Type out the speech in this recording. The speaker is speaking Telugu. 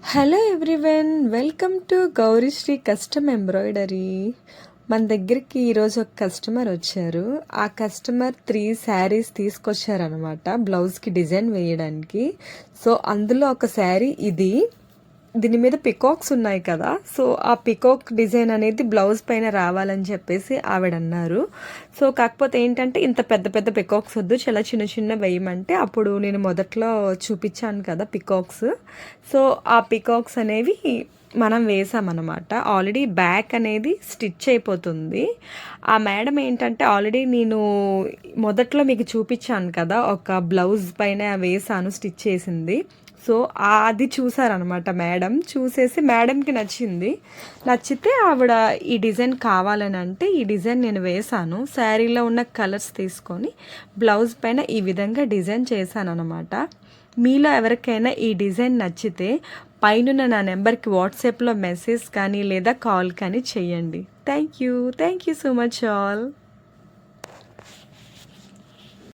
Hello everyone, welcome to Gaurishri custom embroidery. మన దగ్గరికి ఈరోజు ఒక కస్టమర్ వచ్చారు. ఆ కస్టమర్ 3 శారీస్ తీసుకొచ్చారనమాట బ్లౌజ్కి డిజైన్ వేయడానికి. సో అందులో ఒక శారీ ఇది. దీని మీద పికాక్స్ ఉన్నాయి కదా, సో ఆ పికాక్ డిజైన్ అనేది బ్లౌజ్ పైన రావాలని చెప్పేసి ఆవిడ అన్నారు. సో కాకపోతే ఏంటంటే ఇంత పెద్ద పెద్ద పికాక్స్ వద్దు, చాలా చిన్న చిన్న వేయమంటే అప్పుడు నేను మొదట్లో చూపించాను కదా పికాక్స్. సో ఆ పికాక్స్ అనేవి మనం వేసామన్నమాట. ఆల్రెడీ బ్యాక్ అనేది స్టిచ్ అయిపోతుంది. ఆ మేడం ఏంటంటే ఆల్రెడీ నేను మొదట్లో మీకు చూపించాను కదా, ఒక బ్లౌజ్ పైన వేసాను స్టిచ్ చేసింది. సో అది చూసారనమాట మేడం. చూసేసి మేడంకి నచ్చితే ఆవిడ ఈ డిజైన్ కావాలని అంటే ఈ డిజైన్ నేను వేశాను. శారీలో ఉన్న కలర్స్ తీసుకొని బ్లౌజ్ పైన ఈ విధంగా డిజైన్ చేశాను అనమాట. మీలో ఎవరికైనా ఈ డిజైన్ నచ్చితే పైన నా నెంబర్కి వాట్సాప్లో మెసేజ్ కానీ లేదా కాల్ కానీ చేయండి. Thank you so much all.